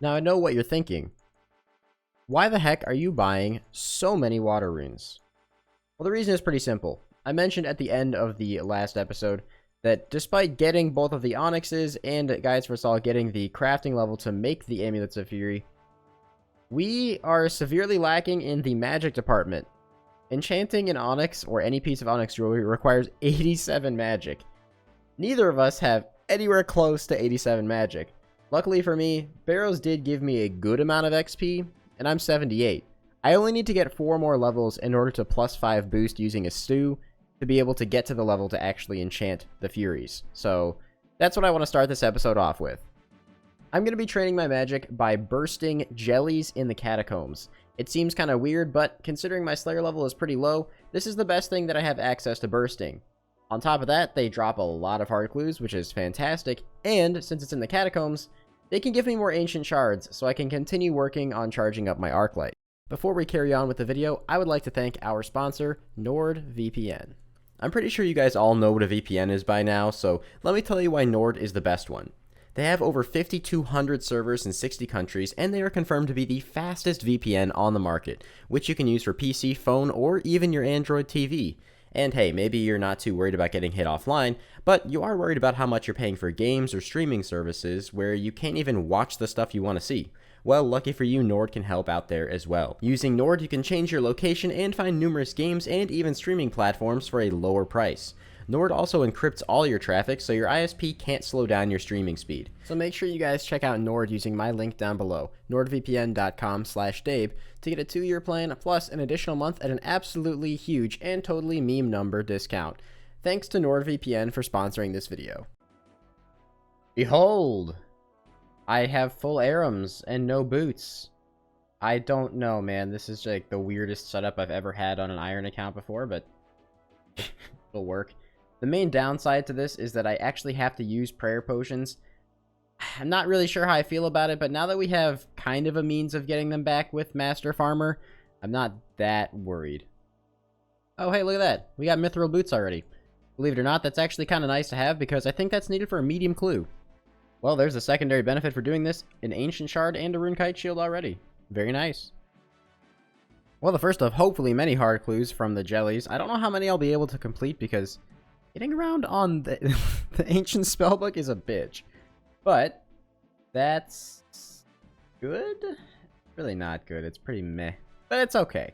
Now I know what you're thinking. Why the heck are you buying so many water runes? Well, the reason is pretty simple. I mentioned at the end of the last episode that despite getting both of the onyxes and Guides for us all getting the crafting level to make the Amulets of Fury, we are severely lacking in the magic department. Enchanting an onyx or any piece of onyx jewelry requires 87 magic. Neither of us have anywhere close to 87 magic. Luckily for me, Barrows did give me a good amount of XP, and I'm 78. I only need to get 4 more levels in order to +5 boost using a stew to be able to get to the level to actually enchant the Furies. So that's what I want to start this episode off with. I'm going to be training my magic by bursting jellies in the catacombs. It seems kind of weird, but considering my Slayer level is pretty low, this is the best thing that I have access to bursting. On top of that, they drop a lot of hard clues, which is fantastic, and since it's in the catacombs, they can give me more ancient shards, so I can continue working on charging up my arc light. Before we carry on with the video, I would like to thank our sponsor, NordVPN. I'm pretty sure you guys all know what a VPN is by now, so let me tell you why Nord is the best one. They have over 5,200 servers in 60 countries, and they are confirmed to be the fastest VPN on the market, which you can use for PC, phone, or even your Android TV. And hey, maybe you're not too worried about getting hit offline, but you are worried about how much you're paying for games or streaming services where you can't even watch the stuff you want to see. Well, lucky for you, Nord can help out there as well. Using Nord, you can change your location and find numerous games and even streaming platforms for a lower price. Nord also encrypts all your traffic, so your ISP can't slow down your streaming speed. So make sure you guys check out Nord using my link down below, nordvpn.com/Dabe, to get a 2-year plan plus an additional month at an absolutely huge and totally meme number discount. Thanks to NordVPN for sponsoring this video. Behold! I have full arums and no boots. I don't know, man. This is like the weirdest setup I've ever had on an Iron account before, but it'll work. The main downside to this is that I actually have to use prayer potions. I'm not really sure how I feel about it, but now that we have kind of a means of getting them back with Master Farmer, I'm not that worried. Oh, hey, look at that. We got mithril boots already. Believe it or not, that's actually kind of nice to have because I think that's needed for a medium clue. Well, there's a secondary benefit for doing this, an ancient shard and a rune kite shield already. Very nice. Well, the first of hopefully many hard clues from the jellies. I don't know how many I'll be able to complete because getting around on the ancient spellbook is a bitch. But that's good? Really not good. It's pretty meh. But it's okay.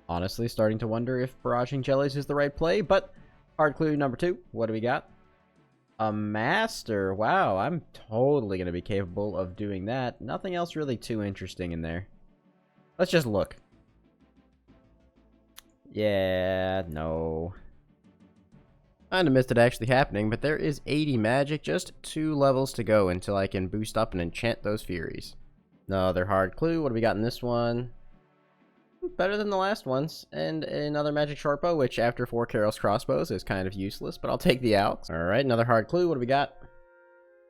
Honestly, starting to wonder if barraging jellies is the right play, but hard clue number 2. What do we got? A master. Wow, I'm totally going to be capable of doing that. Nothing else really too interesting in there. Let's just look. Yeah, no. Kinda missed it actually happening, but there is 80 magic, just 2 levels to go until I can boost up and enchant those Furies. Another hard clue. What do we got in this one? Better than the last ones. And another magic short bow, which after 4 Carol's crossbows is kind of useless, but I'll take the Alks. Alright, another hard clue. What do we got?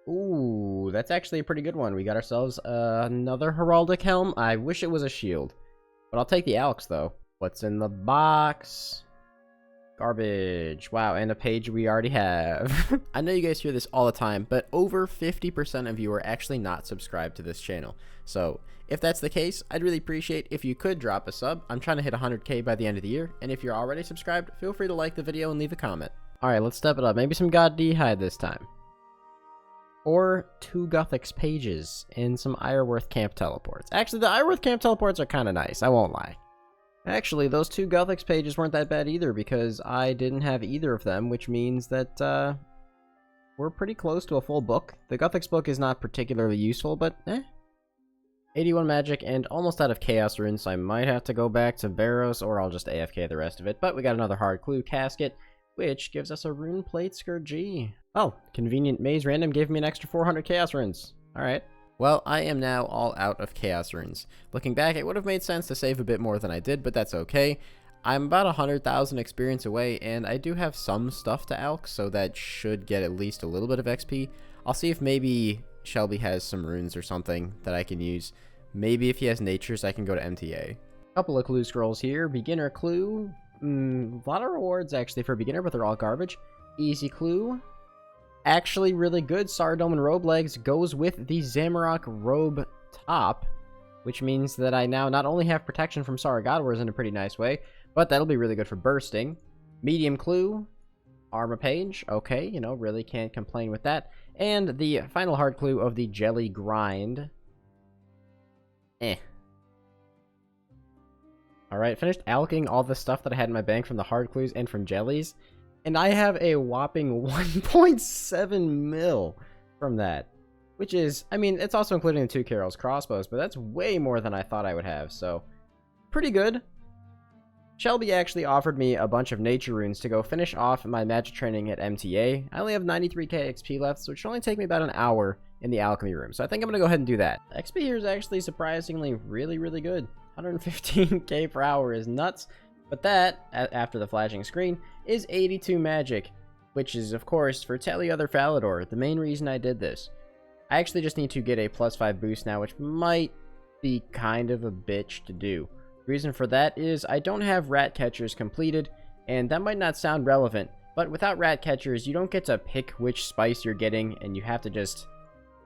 Ooh, that's actually a pretty good one. We got ourselves another heraldic helm. I wish it was a shield, but I'll take the Alks though. What's in the box? Garbage. Wow, and a page we already have. I know you guys hear this all the time, but over 50% of you are actually not subscribed to this channel. So if that's the case, I'd really appreciate if you could drop a sub. I'm trying to hit 100k by the end of the year, and if you're already subscribed, feel free to like the video and leave a comment. Alright, let's step it up. Maybe some God D-Hide this time. Or 2 Guthix pages and some Ironworth camp teleports. Actually, the Ironworth camp teleports are kind of nice, I won't lie. Actually, those 2 Guthix pages weren't that bad either because I didn't have either of them, which means that we're pretty close to a full book. The Guthix book is not particularly useful, but 81 magic and almost out of chaos runes, so I might have to go back to Barrows or I'll just AFK the rest of it. But we got another hard clue casket, which gives us a rune plate Scourge. Oh, convenient maze random gave me an extra 400 chaos runes. Alright. Well, I am now all out of chaos runes. Looking back, it would have made sense to save a bit more than I did, but that's okay. I'm about 100,000 experience away, and I do have some stuff to alch, so that should get at least a little bit of XP. I'll see if maybe Shelby has some runes or something that I can use. Maybe if he has natures, I can go to MTA. Couple of clue scrolls here. Beginner clue. A lot of rewards actually for beginner, but they're all garbage. Easy clue. actually really good. Sardome and Robe Legs goes with the Zamorak Robe top, which means that I now not only have protection from Saragadwars in a pretty nice way, but that'll be really good for bursting. Medium Clue, Armor Page, okay, you know, really can't complain with that. And the final hard clue of the Jelly Grind. Alright, finished alching all the stuff that I had in my bank from the hard clues and from jellies. And I have a whopping 1.7 mil from that. Which is, I mean, it's also including the 2 Carol's crossbows, but that's way more than I thought I would have, so pretty good. Shelby actually offered me a bunch of nature runes to go finish off my magic training at MTA. I only have 93k XP left, so it should only take me about an hour in the alchemy room. So I think I'm going to go ahead and do that. XP here is actually surprisingly really, really good. 115k per hour is nuts. But that, after the flashing screen, is 82 magic. Which is, of course, for Other Falador, the main reason I did this. I actually just need to get a +5 boost now, which might be kind of a bitch to do. Reason for that is I don't have rat catchers completed, and that might not sound relevant, but without rat catchers, you don't get to pick which spice you're getting, and you have to just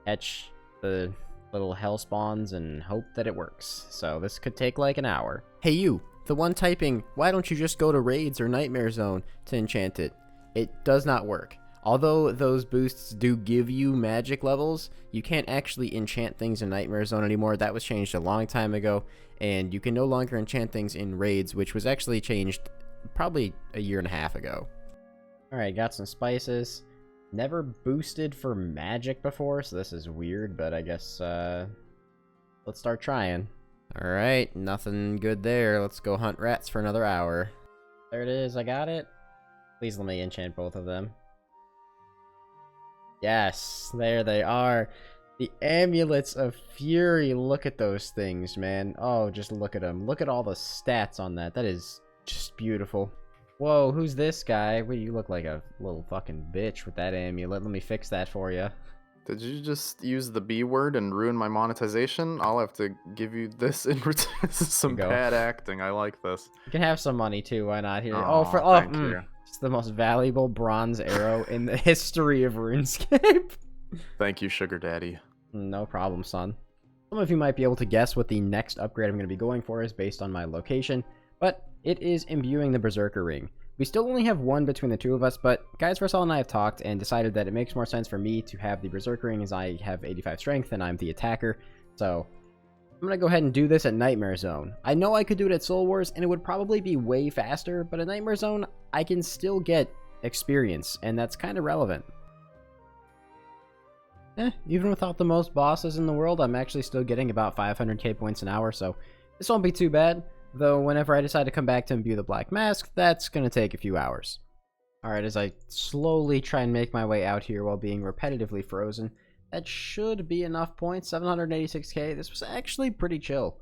catch the little hell spawns and hope that it works. So this could take like an hour. Hey you, the one typing, why don't you just go to Raids or Nightmare Zone to enchant it? It does not work. Although those boosts do give you magic levels, you can't actually enchant things in Nightmare Zone anymore. That was changed a long time ago, and you can no longer enchant things in Raids, which was actually changed probably a year and a half ago. Alright, got some spices. Never boosted for magic before, so this is weird, but I guess, let's start trying. Alright, nothing good there. Let's go hunt rats for another hour. There it is, I got it. Please let me enchant both of them. Yes, there they are. The Amulets of Fury. Look at those things, man. Oh, just look at them. Look at all the stats on that. That is just beautiful. Whoa, who's this guy? Well, you look like a little fucking bitch with that amulet. Let me fix that for you. Did you just use the B word and ruin my monetization? I'll have to give you this in return. This is some bad acting. I like this. You can have some money too. Why not? Here. Thank you. It's the most valuable bronze arrow in the history of RuneScape. Thank you, Sugar Daddy. No problem, son. Some of you might be able to guess what the next upgrade I'm going to be going for is based on my location, but it is imbuing the Berserker Ring. We still only have one between the two of us, but Guys Versal and I have talked and decided that it makes more sense for me to have the Berserker Ring as I have 85 strength and I'm the attacker. So I'm going to go ahead and do this at Nightmare Zone. I know I could do it at Soul Wars and it would probably be way faster, but at Nightmare Zone I can still get experience, and that's kind of relevant. Even without the most bosses in the world, I'm actually still getting about 500k points an hour, so this won't be too bad. Though whenever I decide to come back to imbue the Black Mask, that's going to take a few hours. Alright, as I slowly try and make my way out here while being repetitively frozen, that should be enough points. 786k, this was actually pretty chill.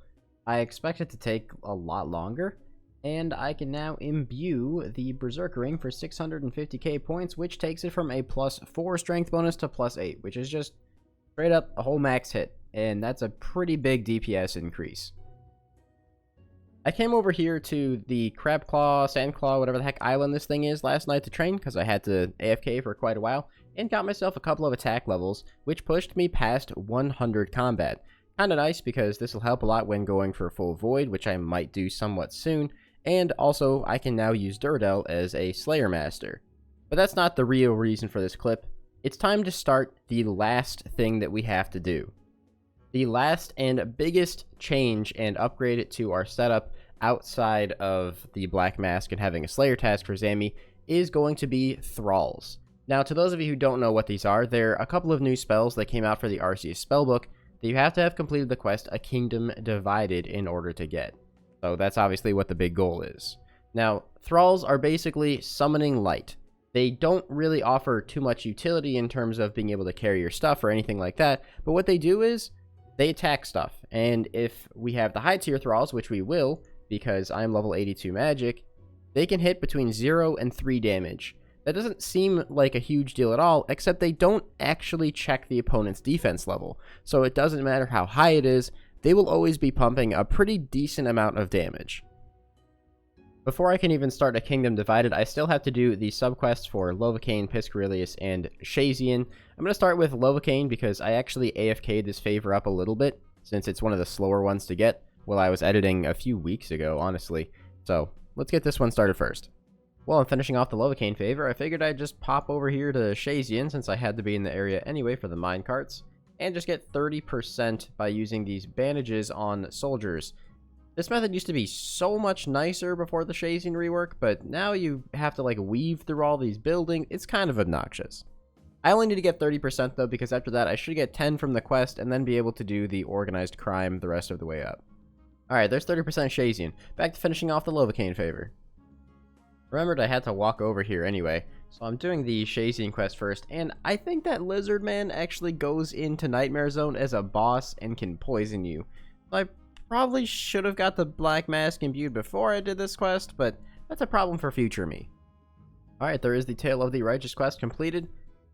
I expect it to take a lot longer, and I can now imbue the Berserker Ring for 650k points, which takes it from a +4 strength bonus to +8, which is just straight up a whole max hit, and that's a pretty big DPS increase. I came over here to the Crab Claw, Sand Claw, whatever the heck island this thing is last night to train, because I had to AFK for quite a while, and got myself a couple of attack levels, which pushed me past 100 combat. Kinda nice, because this will help a lot when going for full Void, which I might do somewhat soon, and also I can now use Durdel as a Slayer Master. But that's not the real reason for this clip. It's time to start the last thing that we have to do. The last and biggest change and upgrade to our setup outside of the Black Mask and having a Slayer task for Zami is going to be Thralls. Now, to those of you who don't know what these are, they're a couple of new spells that came out for the Arceus spellbook that you have to have completed the quest A Kingdom Divided in order to get. So that's obviously what the big goal is. Now, Thralls are basically summoning light. They don't really offer too much utility in terms of being able to carry your stuff or anything like that, but what they do is they attack stuff, and if we have the high tier Thralls, which we will, because I'm level 82 magic, they can hit between 0 and 3 damage. That doesn't seem like a huge deal at all, except they don't actually check the opponent's defense level, so it doesn't matter how high it is, they will always be pumping a pretty decent amount of damage. Before I can even start a Kingdom Divided, I still have to do the subquests for Lovocane, Piscarilius, and Shazian. I'm going to start with Lovocane because I actually AFK'd this favor up a little bit, since it's one of the slower ones to get, while I was editing a few weeks ago, honestly. So, let's get this one started first. While I'm finishing off the Lovocane favor, I figured I'd just pop over here to Shazian, since I had to be in the area anyway for the minecarts, and just get 30% by using these bandages on soldiers. This method used to be so much nicer before the Shazian rework, but now you have to like weave through all these buildings. It's kind of obnoxious. I only need to get 30% though, because after that I should get 10 from the quest and then be able to do the organized crime the rest of the way up. Alright, there's 30% Shazian. Back to finishing off the Lovocane favor. Remembered I had to walk over here anyway, so I'm doing the Shazian quest first, and I think that Lizard Man actually goes into Nightmare Zone as a boss and can poison you. I probably should have got the Black Mask imbued before I did this quest, but that's a problem for future me. Alright, there is the Tale of the Righteous quest completed.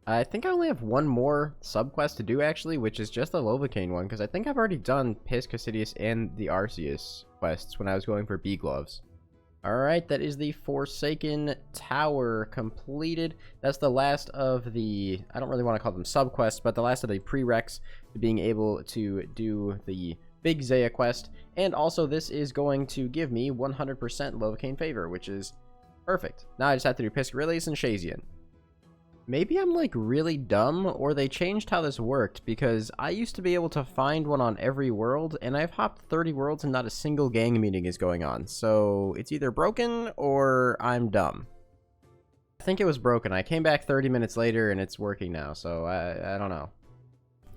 I think I only have one more subquest to do actually, which is just the Lovocane one, because I think I've already done Piss, Cassidius, and the Arceus quests when I was going for bee gloves. Alright, that is the Forsaken Tower completed. That's the last of the, I don't really want to call them subquests, but the last of the prereqs to being able to do the Big Zaya quest, and also this is going to give me 100% Lovocane favor, which is perfect. Now I just have to do Piscarilius and Shazian. Maybe I'm like really dumb, or they changed how this worked, because I used to be able to find one on every world, and I've hopped 30 worlds and not a single gang meeting is going on, so it's either broken or I'm dumb. I think it was broken. I came back 30 minutes later and it's working now, so I don't know.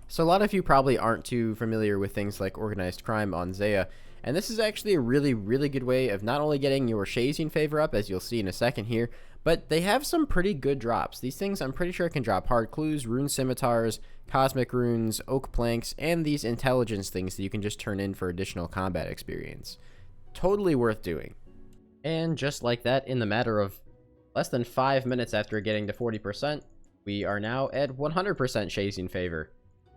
So a lot of you probably aren't too familiar with things like organized crime on Zaya, and this is actually a really good way of not only getting your Shazian favor up, as you'll see in a second here, but they have some pretty good drops. These things I'm pretty sure can drop hard clues, rune scimitars, cosmic runes, oak planks, and these intelligence things that you can just turn in for additional combat experience. Totally worth doing. And just like that, in the matter of less than 5 minutes after getting to 40%, we are now at 100% Shazian favor.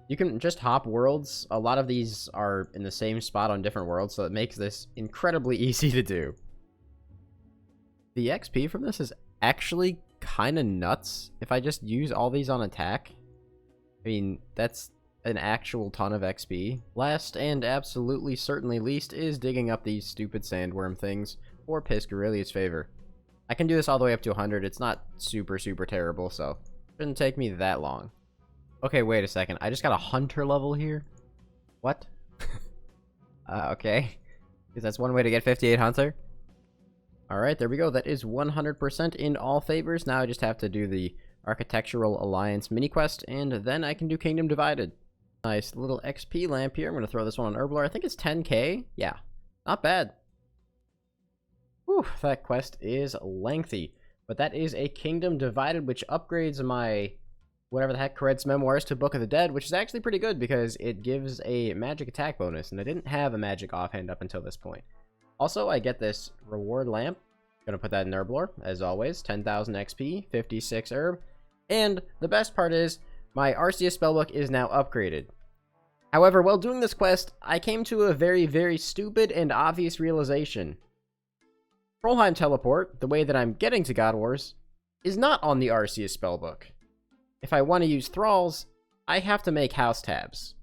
You can just hop worlds. A lot of these are in the same spot on different worlds, so it makes this incredibly easy to do. The XP from this is actually kind of nuts. If I just use all these on attack, I mean, that's an actual ton of XP. Last and absolutely certainly least is digging up these stupid sandworm things for Piscarilius' favor. I can do this all the way up to 100. It's not super terrible, so it shouldn't take me that long. Okay, wait a second. I just got a hunter level here? What? Okay. Because that's one way to get 58 hunter. Alright, there we go. That is 100% in all favors. Now I just have to do the Architectural Alliance mini quest, and then I can do Kingdom Divided. Nice little XP lamp here. I'm going to throw this one on Herblore. I think it's 10k. Yeah, not bad. Whew, that quest is lengthy. But that is a Kingdom Divided, which upgrades my whatever the heck, Kored's Memoirs to Book of the Dead, which is actually pretty good because it gives a magic attack bonus, and I didn't have a magic offhand up until this point. Also, I get this reward lamp. Gonna put that in Herblore, as always. 10,000 XP, 56 herb. And the best part is, my Arceus spellbook is now upgraded. However, while doing this quest, I came to a very stupid and obvious realization. Trollheim Teleport, the way that I'm getting to God Wars, is not on the Arceus spellbook. If I want to use Thralls, I have to make house tabs.